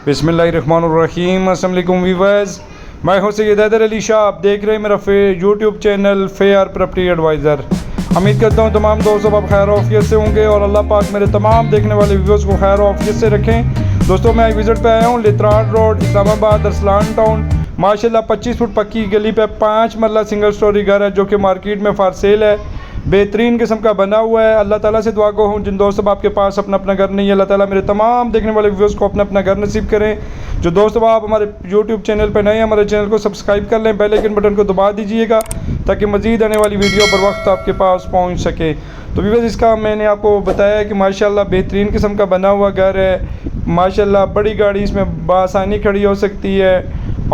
बिस्मिल्लाहिर्रहमानिर्रहीम। अस्सलाम वालेकुम व्यूअर्स, मैं हूं सैयद हैदर अली शाह। आप देख रहे हैं मेरा YouTube channel Fair Property Advisor. उम्मीद करता हूं तमाम दोस्तों आप खैर आफियत से होंगे और अल्लाह पाक मेरे तमाम देखने वाले व्यूअर्स को खैर आफियत से रखें। दोस्तों मैं एक विज़िट पे आया हूं लित्राड रोड, इस्लामाबाद, अरसलान टाउन। माशाल्लाह 25 फुट पक्की गली पे 5 मरला सिंगल स्टोरी घर है जो कि मार्केट में फॉर सेल है। बेहतरीन किस्म का बना हुआ है। अल्लाह ताला से दुआ को हूँ जिन दोस्तों आपके पास अपना अपना घर नहीं है, अल्लाह ताला मेरे तमाम देखने वाले व्यूअर्स को अपना अपना घर नसीब करें। जो दोस्तों आप हमारे यूट्यूब चैनल पर नए हैं, हमारे चैनल को सब्सक्राइब कर लें, बेल आइकन बटन को दबा दीजिएगा ताकि मज़ीद आने वाली वीडियो बर वक्त आपके पास पहुँच सके। तो व्यूअर्स इसका मैंने आपको बताया कि माशाल्लाह बेहतरीन किस्म का बना हुआ घर है। माशाल्लाह बड़ी गाड़ी इसमें बआसानी खड़ी हो सकती है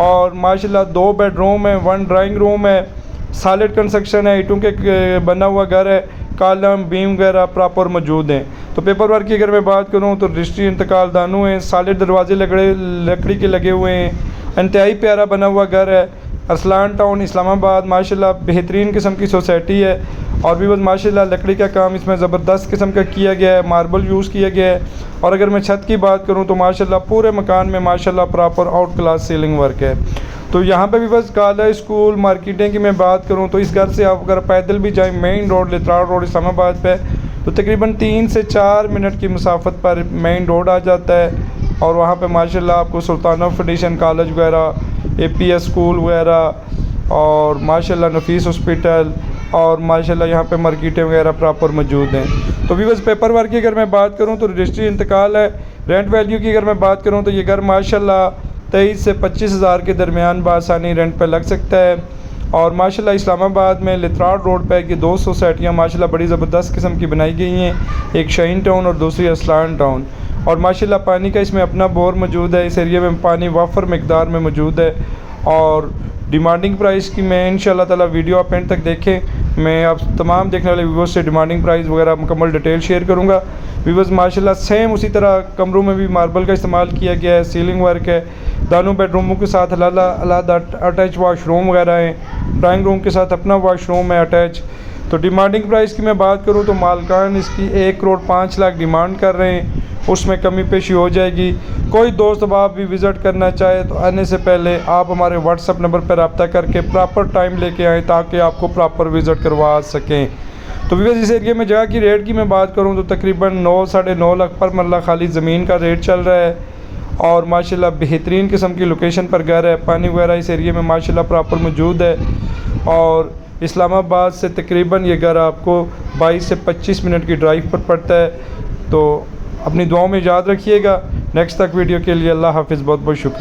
और माशाल्लाह 2 बेडरूम है, 1 ड्राइंग रूम है। सॉलिड कंस्ट्रक्शन है, ईंटों के बना हुआ घर है। कॉलम बीम वगैरह प्रॉपर मौजूद हैं। तो पेपर वर्क की अगर मैं बात करूं तो रजिस्ट्री इंतकाल दानू हैं। सॉलिड दरवाजे लकड़ी के लगे हुए हैं। इंतहाई प्यारा बना हुआ घर है। अरसलान टाउन, इस्लामाबाद। माशाल्लाह बेहतरीन किस्म की सोसाइटी है और भी बस माशाल्लाह लकड़ी का काम इसमें ज़बरदस्त किस्म का किया गया है, मार्बल यूज़ किया गया है। और अगर मैं छत की बात करूँ तो माशाल्लाह पूरे मकान में माशाल्लाह proper out class ceiling work है। तो यहाँ पे भी बस कॉलेज, स्कूल, मार्केटिंग की मैं बात करूँ तो इस घर से आप अगर पैदल भी जाएँ मेन रोड लित्राड रोड इस्लामाबाद पे तो तकरीबन 3 से 4 मिनट की मुसाफत पर मेन रोड आ जाता है। और वहाँ पे माशाल्लाह आपको सुल्तान ऑफ ट्रेडिशन कॉलेज वगैरह, APS स्कूल वगैरह और माशाल्लाह नफीस हॉस्पिटल और माशाल्लाह यहाँ पे मार्केटें वगैरह प्रॉपर मौजूद हैं। तो भी बस पेपर वर्क की अगर मैं बात करूँ तो रजिस्ट्री इंतकाल है। रेंट वैल्यू की अगर मैं बात करूँ तो ये घर माशाल्लाह 23 से 25 हज़ार के दरमियान बआसानी रेंट पर लग सकता है। और माशाल्लाह इस्लामाबाद में लित्राड रोड पर कि 2 सोसाइटियाँ माशाल्लाह बड़ी ज़बरदस्त किस्म की बनाई गई हैं। एक शाहीन टाउन और दूसरी अरसलान टाउन। और माशाल्लाह पानी का इसमें अपना बोर मौजूद है। इस एरिया में पानी वाफर मकदार में मौजूद है। और डिमांडिंग प्राइस की मैं इंशाल्लाह ताला वीडियो आप एंड तक देखें। मैं आप तमाम देखने वाले व्यूअर्स से डिमांडिंग प्राइस वगैरह मुकम्मल डिटेल शेयर करूँगा। व्यूअर्स माशाल्लाह सेम उसी तरह कमरों में भी मार्बल का इस्तेमाल किया गया है, सीलिंग वर्क है। दोनों बेडरूमों के साथ अलग अटैच वाशरूम वगैरह हैं। ड्राइंग रूम के साथ अपना वाशरूम है अटैच। तो डिमांडिंग प्राइस की मैं बात करूँ तो मालकान इसकी 1 करोड़ 5 लाख डिमांड कर रहे हैं। उसमें कमी पेशी हो जाएगी। कोई दोस्त अब आप भी विज़िट करना चाहे तो आने से पहले आप हमारे व्हाट्सअप नंबर पर रब्ता करके प्रॉपर टाइम लेके आएँ ताकि आपको प्रॉपर विज़िट करवा सकें। तो भी इस एरिया में जगह की रेट की मैं बात करूँ तो तकरीबन 9 साढ़े 9 लाख पर मरला खाली ज़मीन का रेट चल रहा है। और माशाल्लाह बेहतरीन किस्म की लोकेशन पर घर है। पानी वगैरह इस एरिया में माशाल्लाह प्रॉपर मौजूद है। और इस्लामाबाद से तकरीबन ये घर आपको 22 से 25 मिनट की ड्राइव पर पड़ता है। तो अपनी दुआओं में याद रखिएगा। नेक्स्ट तक वीडियो के लिए अल्लाह हाफिज़, बहुत बहुत शुक्रिया।